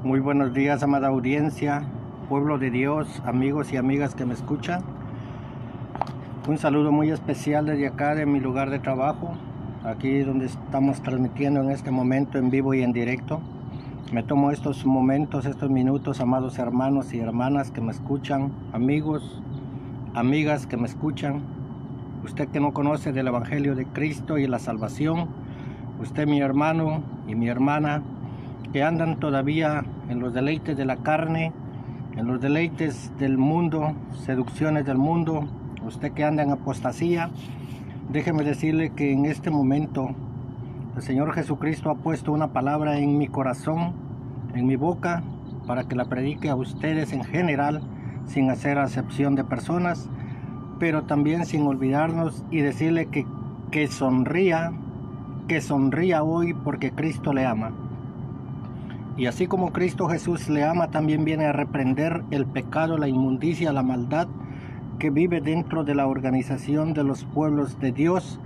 Muy buenos días, amada audiencia, pueblo de Dios, amigos y amigas que me escuchan. Un saludo muy especial desde acá, de mi lugar de trabajo, aquí donde estamos transmitiendo en este momento en vivo y en directo. Me tomo estos momentos, estos minutos, amados hermanos y hermanas que me escuchan, amigos, amigas que me escuchan. Usted que no conoce del Evangelio de Cristo y la salvación, usted, mi hermano y mi hermana, que andan todavía en los deleites de la carne, en los deleites del mundo, seducciones del mundo, usted que anda en apostasía, déjeme decirle que en este momento el Señor Jesucristo ha puesto una palabra en mi corazón, en mi boca, para que la predique a ustedes en general, sin hacer acepción de personas, pero también sin olvidarnos y decirle que sonría hoy porque Cristo le ama. Y así como Cristo Jesús le ama, también viene a reprender el pecado, la inmundicia, la maldad que vive dentro de la organización de los pueblos de Dios.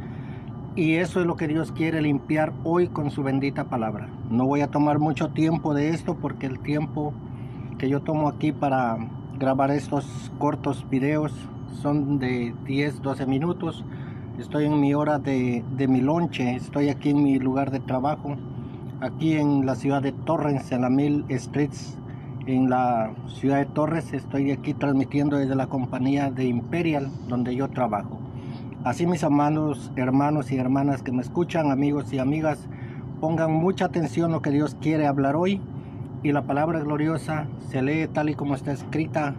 Y eso es lo que Dios quiere limpiar hoy con su bendita palabra. No voy a tomar mucho tiempo de esto porque el tiempo que yo tomo aquí para grabar estos cortos videos son de 10-12 minutos. Estoy en mi hora de mi lonche, estoy aquí en mi lugar de trabajo, aquí en la ciudad de Torrance, en la Mill Streets, en la ciudad de Torrance. Estoy aquí transmitiendo desde la compañía de Imperial, donde yo trabajo. Así, mis amados hermanos y hermanas que me escuchan, amigos y amigas, pongan mucha atención a lo que Dios quiere hablar hoy. Y la palabra gloriosa se lee tal y como está escrita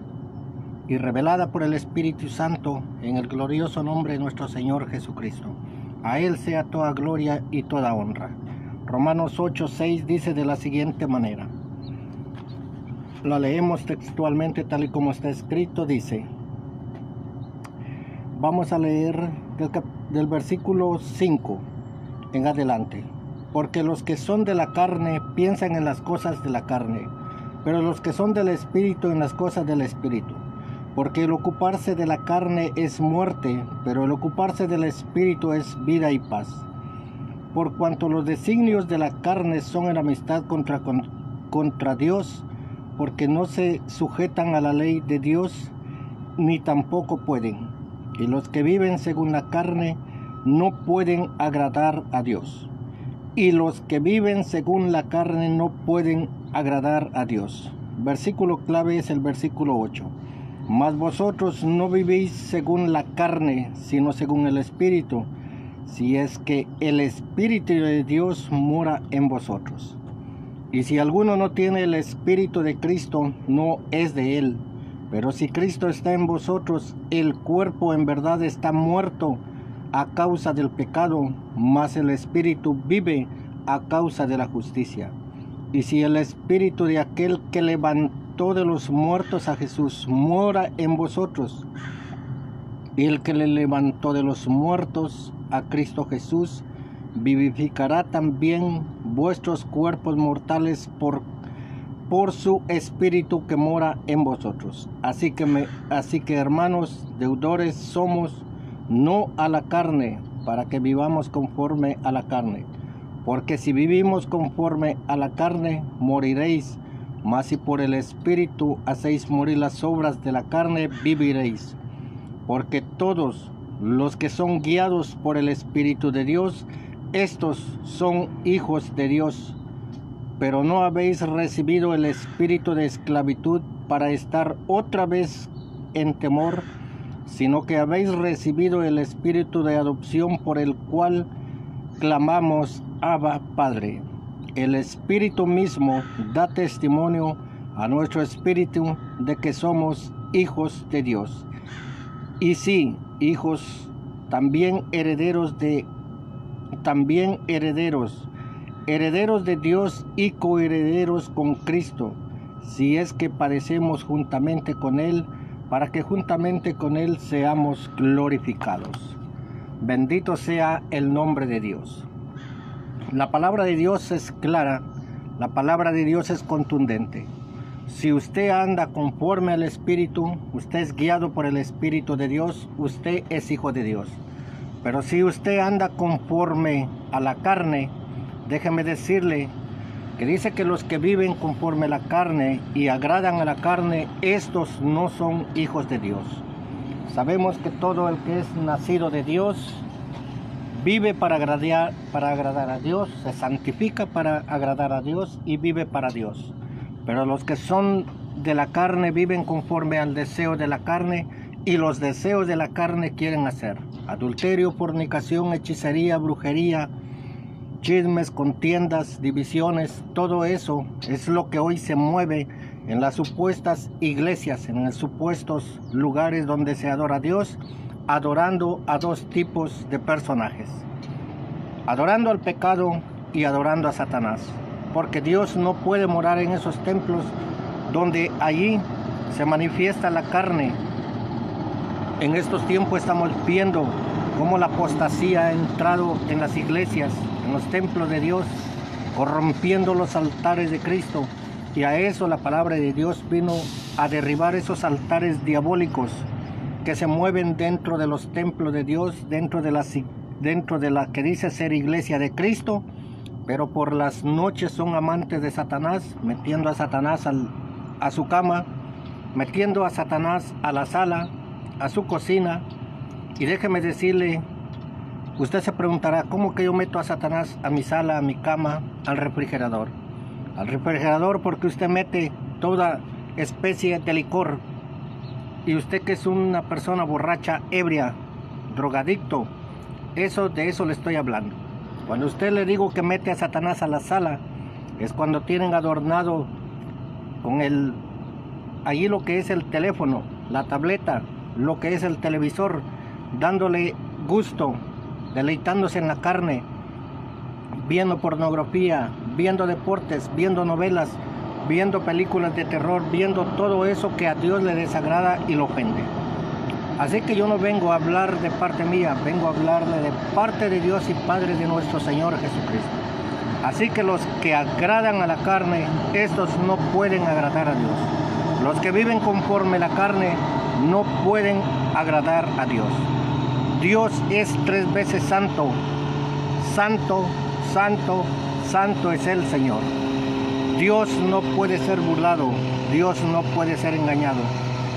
y revelada por el Espíritu Santo en el glorioso nombre de nuestro Señor Jesucristo. A Él sea toda gloria y toda honra. Romanos 8:6 dice de la siguiente manera. La leemos textualmente tal y como está escrito. Dice, vamos a leer del versículo 5 en adelante. Porque los que son de la carne piensan en las cosas de la carne, pero los que son del Espíritu en las cosas del Espíritu. Porque el ocuparse de la carne es muerte, pero el ocuparse del Espíritu es vida y paz. Por cuanto los designios de la carne son enemistad contra Dios, porque no se sujetan a la ley de Dios, ni tampoco pueden. Y los que viven según la carne no pueden agradar a Dios. Y los que viven según la carne no pueden agradar a Dios. Versículo clave es el versículo 8. Mas vosotros no vivís según la carne, sino según el Espíritu, si es que el Espíritu de Dios mora en vosotros. Y si alguno no tiene el Espíritu de Cristo, no es de él. Pero si Cristo está en vosotros, el cuerpo en verdad está muerto a causa del pecado, mas el Espíritu vive a causa de la justicia. Y si el Espíritu de aquel que levantó de los muertos a Jesús mora en vosotros, y el que le levantó de los muertos a Cristo Jesús vivificará también vuestros cuerpos mortales por su Espíritu que mora en vosotros. Así que hermanos, deudores somos, no a la carne, para que vivamos conforme a la carne. Porque si vivimos conforme a la carne, moriréis, mas si por el Espíritu hacéis morir las obras de la carne, viviréis. Porque todos los que son guiados por el Espíritu de Dios, estos son hijos de Dios. Pero no habéis recibido el espíritu de esclavitud para estar otra vez en temor, sino que habéis recibido el espíritu de adopción por el cual clamamos, Abba, Padre. El Espíritu mismo da testimonio a nuestro espíritu de que somos hijos de Dios. Y sí, hijos, también herederos de Dios y coherederos con Cristo, si es que padecemos juntamente con Él, para que juntamente con Él seamos glorificados. Bendito sea el nombre de Dios. La palabra de Dios es clara, la palabra de Dios es contundente. Si usted anda conforme al Espíritu, usted es guiado por el Espíritu de Dios, usted es hijo de Dios. Pero si usted anda conforme a la carne, déjeme decirle que dice que los que viven conforme a la carne y agradan a la carne, estos no son hijos de Dios. Sabemos que todo el que es nacido de Dios vive para agradar a Dios, se santifica para agradar a Dios y vive para Dios. Pero los que son de la carne viven conforme al deseo de la carne, y los deseos de la carne quieren hacer adulterio, fornicación, hechicería, brujería, chismes, contiendas, divisiones. Todo eso es lo que hoy se mueve en las supuestas iglesias, en los supuestos lugares donde se adora a Dios, adorando a dos tipos de personajes: adorando al pecado y adorando a Satanás, porque Dios no puede morar en esos templos donde allí se manifiesta la carne. En estos tiempos estamos viendo cómo la apostasía ha entrado en las iglesias, en los templos de Dios, corrompiendo los altares de Cristo, y a eso la palabra de Dios vino a derribar esos altares diabólicos que se mueven dentro de los templos de Dios, dentro de la que dice ser iglesia de Cristo, pero por las noches son amantes de Satanás, metiendo a Satanás a su cama, metiendo a Satanás a la sala, a su cocina. Y déjeme decirle, usted se preguntará, ¿cómo que yo meto a Satanás a mi sala, a mi cama, al refrigerador? Al refrigerador porque usted mete toda especie de licor, y usted que es una persona borracha, ebria, drogadicto, de eso le estoy hablando. Cuando usted le digo que mete a Satanás a la sala, es cuando tienen adornado con allí lo que es el teléfono, la tableta, lo que es el televisor, dándole gusto, deleitándose en la carne, viendo pornografía, viendo deportes, viendo novelas, viendo películas de terror, viendo todo eso que a Dios le desagrada y lo ofende. Así que yo no vengo a hablar de parte mía, vengo a hablarle de parte de Dios y Padre de nuestro Señor Jesucristo. Así que los que agradan a la carne, estos no pueden agradar a Dios. Los que viven conforme la carne no pueden agradar a Dios. Dios es 3 veces santo. Santo, santo, santo es el Señor. Dios no puede ser burlado, Dios no puede ser engañado.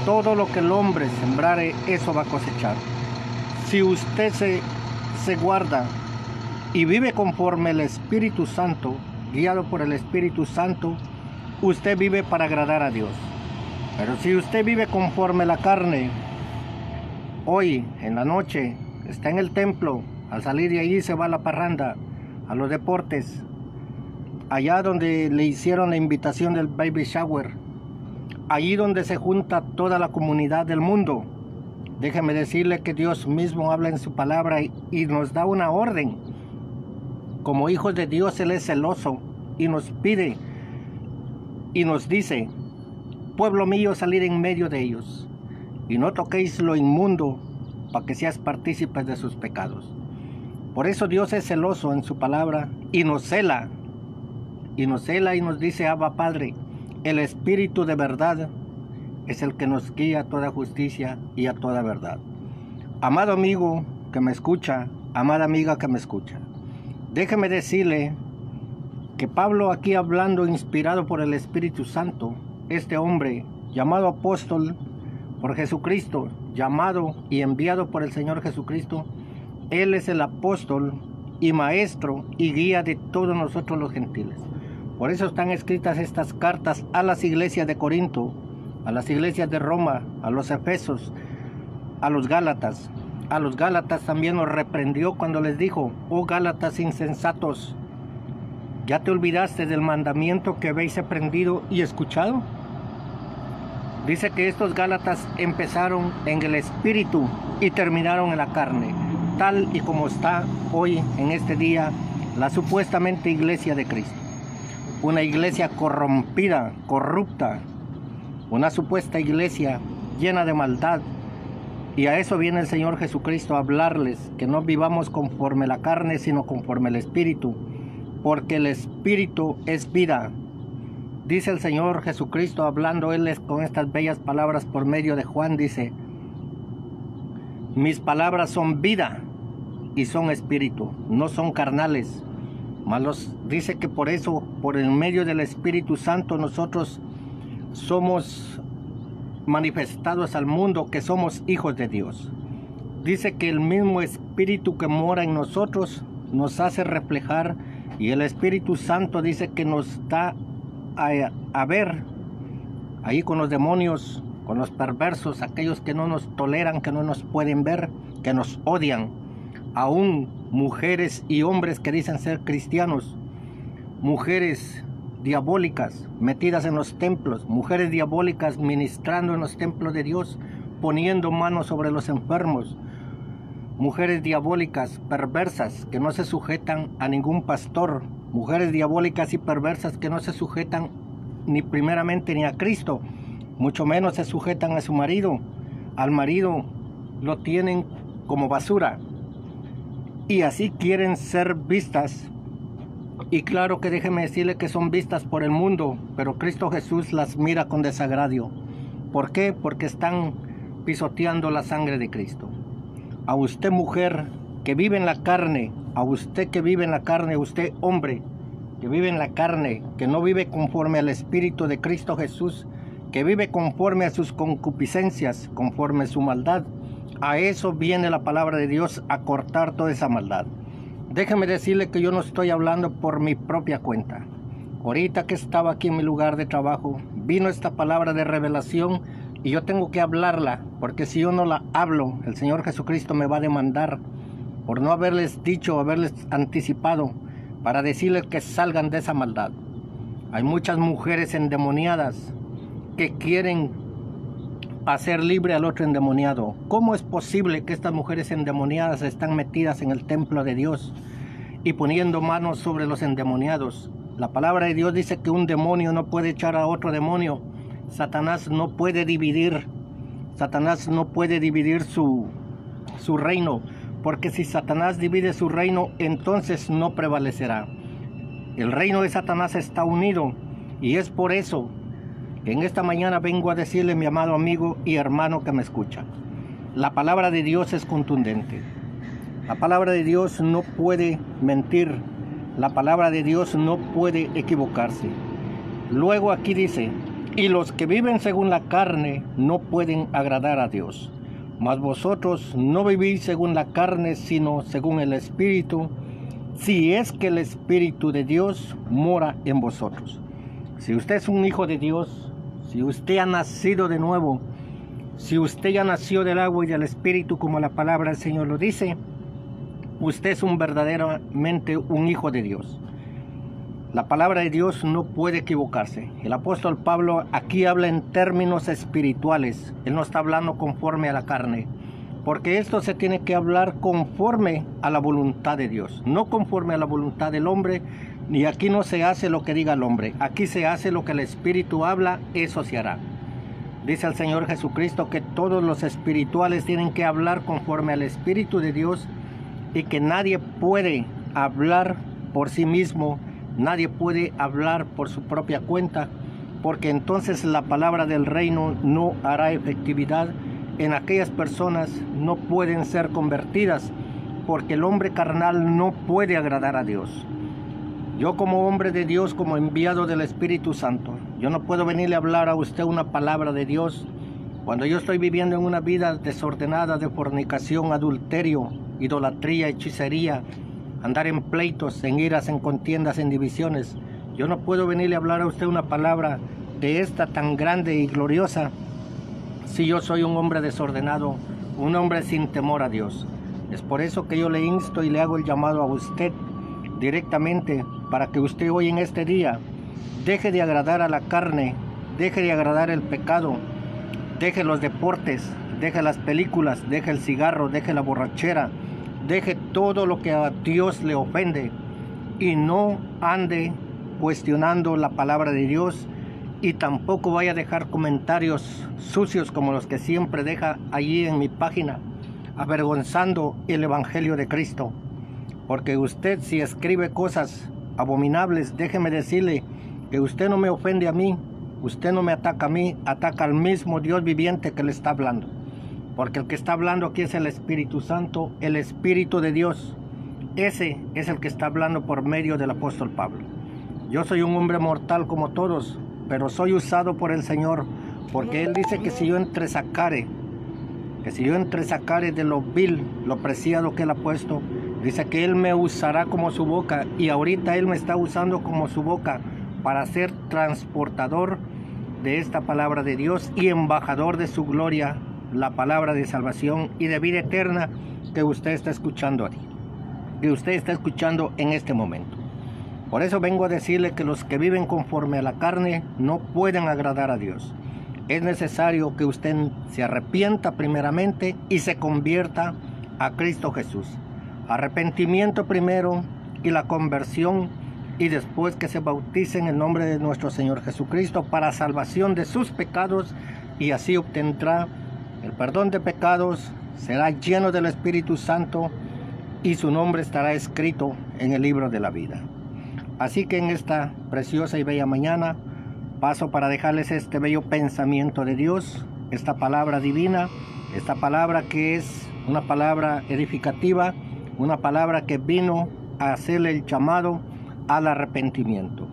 Todo lo que el hombre sembrare, eso va a cosechar. Si usted se guarda y vive conforme el Espíritu Santo, guiado por el Espíritu Santo, usted vive para agradar a Dios. Pero si usted vive conforme la carne, hoy en la noche está en el templo, al salir de allí se va a la parranda, a los deportes, allá donde le hicieron la invitación del baby shower, allí donde se junta toda la comunidad del mundo. Déjeme decirle que Dios mismo habla en su palabra y nos da una orden. Como hijos de Dios, Él es celoso y nos pide y nos dice: pueblo mío, salid en medio de ellos, y no toquéis lo inmundo, para que seas partícipes de sus pecados. Por eso Dios es celoso en su palabra y nos cela y nos dice: Abba Padre. El Espíritu de verdad es el que nos guía a toda justicia y a toda verdad. Amado amigo que me escucha, amada amiga que me escucha, déjeme decirle que Pablo, aquí hablando inspirado por el Espíritu Santo, este hombre llamado apóstol por Jesucristo, llamado y enviado por el Señor Jesucristo, él es el apóstol y maestro y guía de todos nosotros los gentiles. Por eso están escritas estas cartas a las iglesias de Corinto, a las iglesias de Roma, a los Efesos, a los Gálatas. A los Gálatas también los reprendió cuando les dijo: oh Gálatas insensatos, ¿ya te olvidaste del mandamiento que habéis aprendido y escuchado? Dice que estos Gálatas empezaron en el espíritu y terminaron en la carne, tal y como está hoy en este día la supuestamente iglesia de Cristo. Una iglesia corrompida, corrupta, una supuesta iglesia llena de maldad. Y a eso viene el Señor Jesucristo a hablarles, que no vivamos conforme la carne, sino conforme el Espíritu, porque el Espíritu es vida. Dice el Señor Jesucristo, hablando Él con estas bellas palabras por medio de Juan, dice: mis palabras son vida y son espíritu, no son carnales. Dice que por eso, por el medio del Espíritu Santo, nosotros somos manifestados al mundo que somos hijos de Dios. Dice que el mismo Espíritu que mora en nosotros nos hace reflejar, y el Espíritu Santo dice que nos da a ver ahí con los demonios, con los perversos, aquellos que no nos toleran, que no nos pueden ver, que nos odian, aún mujeres y hombres que dicen ser cristianos, mujeres diabólicas metidas en los templos, mujeres diabólicas ministrando en los templos de Dios, poniendo manos sobre los enfermos, mujeres diabólicas perversas que no se sujetan a ningún pastor, mujeres diabólicas y perversas que no se sujetan ni primeramente ni a Cristo, mucho menos se sujetan a su marido. Al marido lo tienen como basura y así quieren ser vistas. Y claro que déjeme decirle que son vistas por el mundo, pero Cristo Jesús las mira con desagrado. ¿Por qué? Porque están pisoteando la sangre de Cristo. A usted, mujer que vive en la carne, a usted que vive en la carne, usted hombre que vive en la carne, que no vive conforme al Espíritu de Cristo Jesús, que vive conforme a sus concupiscencias, conforme a su maldad, a eso viene la palabra de Dios, a cortar toda esa maldad. Déjeme decirle que yo no estoy hablando por mi propia cuenta. Ahorita que estaba aquí en mi lugar de trabajo, vino esta palabra de revelación y yo tengo que hablarla, porque si yo no la hablo, el Señor Jesucristo me va a demandar por no haberles dicho, haberles anticipado, para decirles que salgan de esa maldad. Hay muchas mujeres endemoniadas que quieren hacer libre al otro endemoniado. ¿Cómo es posible que estas mujeres endemoniadas están metidas en el templo de Dios y poniendo manos sobre los endemoniados? La palabra de Dios dice que un demonio no puede echar a otro demonio. Satanás no puede dividir su reino, porque si Satanás divide su reino, entonces no prevalecerá. El reino de Satanás está unido, y es por eso que en esta mañana vengo a decirle, mi amado amigo y hermano que me escucha, la palabra de Dios es contundente. La palabra de Dios no puede mentir, la palabra de Dios no puede equivocarse. Luego aquí dice: y los que viven según la carne no pueden agradar a Dios. Mas vosotros no vivís según la carne, sino según el Espíritu, si es que el Espíritu de Dios mora en vosotros. Si usted es un hijo de Dios, si usted ha nacido de nuevo, si usted ya nació del agua y del Espíritu, como la palabra del Señor lo dice, usted es verdaderamente un hijo de Dios. La palabra de Dios no puede equivocarse. El apóstol Pablo aquí habla en términos espirituales. Él no está hablando conforme a la carne, porque esto se tiene que hablar conforme a la voluntad de Dios, no conforme a la voluntad del hombre. Ni aquí no se hace lo que diga el hombre, aquí se hace lo que el Espíritu habla, eso se hará. Dice el Señor Jesucristo que todos los espirituales tienen que hablar conforme al Espíritu de Dios, y que nadie puede hablar por sí mismo, nadie puede hablar por su propia cuenta, porque entonces la palabra del reino no hará efectividad en aquellas personas, no pueden ser convertidas, porque el hombre carnal no puede agradar a Dios. Yo como hombre de Dios, como enviado del Espíritu Santo, yo no puedo venirle a hablar a usted una palabra de Dios cuando yo estoy viviendo en una vida desordenada de fornicación, adulterio, idolatría, hechicería, andar en pleitos, en iras, en contiendas, en divisiones. Yo no puedo venirle a hablar a usted una palabra de esta tan grande y gloriosa si yo soy un hombre desordenado, un hombre sin temor a Dios. Es por eso que yo le insto y le hago el llamado a usted directamente, para que usted hoy en este día deje de agradar a la carne, deje de agradar el pecado, deje los deportes, deje las películas, deje el cigarro, deje la borrachera, deje todo lo que a Dios le ofende y no ande cuestionando la palabra de Dios, y tampoco vaya a dejar comentarios sucios como los que siempre deja allí en mi página, avergonzando el Evangelio de Cristo. Porque usted, si escribe cosas abominables, déjeme decirle que usted no me ofende a mí, usted no me ataca a mí, ataca al mismo Dios viviente que le está hablando. Porque el que está hablando aquí es el Espíritu Santo, el Espíritu de Dios. ese es el que está hablando por medio del apóstol Pablo. Yo soy un hombre mortal como todos, pero soy usado por el Señor, porque Él dice que si yo entresacare de lo vil, lo preciado que Él ha puesto, dice que Él me usará como su boca, y ahorita Él me está usando como su boca para ser transportador de esta palabra de Dios y embajador de su gloria, la palabra de salvación y de vida eterna que usted está escuchando aquí, que usted está escuchando en este momento. Por eso vengo a decirle que los que viven conforme a la carne no pueden agradar a Dios. Es necesario que usted se arrepienta primeramente y se convierta a Cristo Jesús. Arrepentimiento primero y la conversión, y después que se bautice en el nombre de nuestro Señor Jesucristo para salvación de sus pecados, y así obtendrá el perdón de pecados, será lleno del Espíritu Santo y su nombre estará escrito en el libro de la vida. Así que en esta preciosa y bella mañana paso para dejarles este bello pensamiento de Dios, esta palabra divina, esta palabra que es una palabra edificativa, una palabra que vino a hacerle el llamado al arrepentimiento.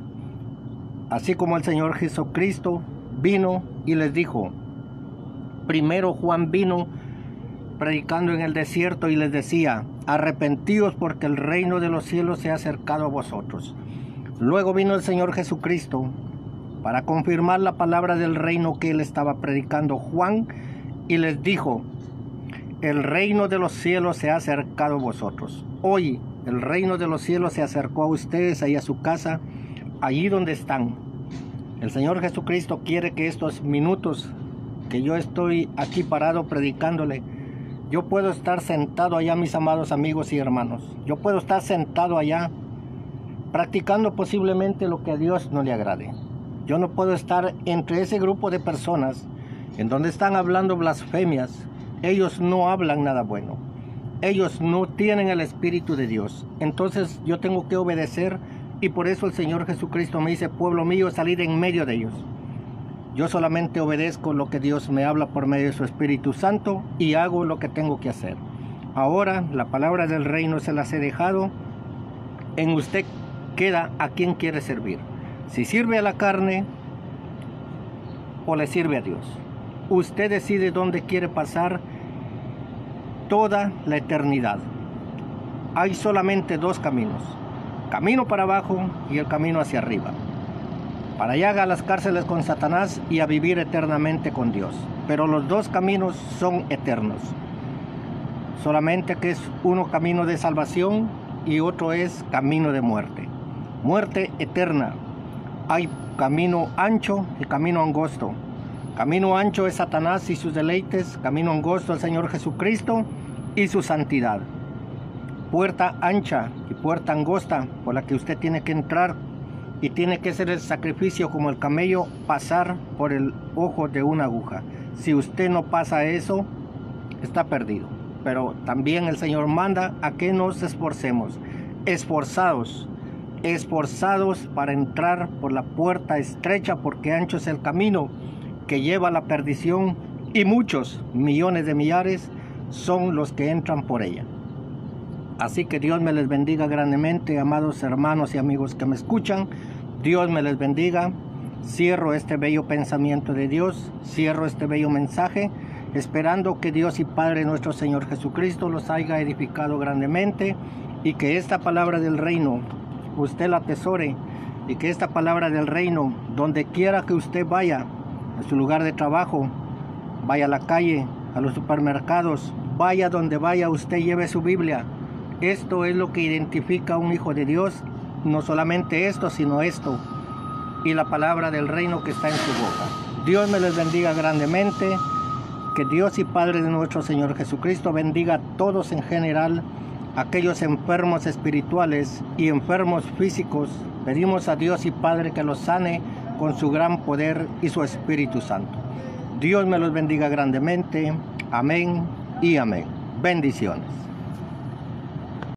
Así como el Señor Jesucristo vino y les dijo, primero Juan vino predicando en el desierto y les decía, arrepentíos porque el reino de los cielos se ha acercado a vosotros. Luego vino el Señor Jesucristo para confirmar la palabra del reino que él estaba predicando Juan y les dijo, el reino de los cielos se ha acercado a vosotros. Hoy el reino de los cielos se acercó a ustedes, ahí a su casa, allí donde están. El Señor Jesucristo quiere que estos minutos que yo estoy aquí parado predicándole, yo puedo estar sentado allá, mis amados amigos y hermanos. Yo puedo estar sentado allá practicando posiblemente lo que a Dios no le agrade. Yo no puedo estar entre ese grupo de personas en donde están hablando blasfemias. Ellos no hablan nada bueno. Ellos no tienen el Espíritu de Dios. Entonces yo tengo que obedecer, y por eso el Señor Jesucristo me dice, pueblo mío, salid en medio de ellos. Yo solamente obedezco lo que Dios me habla por medio de su Espíritu Santo y hago lo que tengo que hacer. Ahora la palabra del reino se las he dejado. En usted queda a quien quiere servir. Si sirve a la carne o le sirve a Dios. Usted decide dónde quiere pasar toda la eternidad. Hay solamente dos caminos, camino para abajo y el camino hacia arriba, para allá a las cárceles con Satanás y a vivir eternamente con Dios. Pero los dos caminos son eternos, solamente que es uno camino de salvación y otro es camino de muerte, muerte eterna. Hay camino ancho y camino angosto. Camino ancho es Satanás y sus deleites, camino angosto el Señor Jesucristo y su santidad. Puerta ancha y puerta angosta por la que usted tiene que entrar, y tiene que hacer el sacrificio como el camello, pasar por el ojo de una aguja. Si usted no pasa eso, está perdido. Pero también el Señor manda a que nos esforcemos, esforzados para entrar por la puerta estrecha, porque ancho es el camino que lleva a la perdición, y muchos, millones de millares, son los que entran por ella. Así que Dios me les bendiga grandemente, amados hermanos y amigos que me escuchan. Dios me les bendiga. Cierro este bello pensamiento de Dios, cierro este bello mensaje, esperando que Dios y Padre nuestro Señor Jesucristo los haya edificado grandemente, y que esta palabra del reino usted la atesore, y que esta palabra del reino, donde quiera que usted vaya, a su lugar de trabajo, vaya a la calle, a los supermercados, vaya donde vaya, usted lleve su Biblia. Esto es lo que identifica a un hijo de Dios, no solamente esto, sino esto, y la palabra del reino que está en su boca. Dios me les bendiga grandemente, que Dios y Padre de nuestro Señor Jesucristo bendiga a todos en general, aquellos enfermos espirituales y enfermos físicos. Pedimos a Dios y Padre que los sane con su gran poder y su Espíritu Santo. Dios me los bendiga grandemente. Amén y amén. Bendiciones.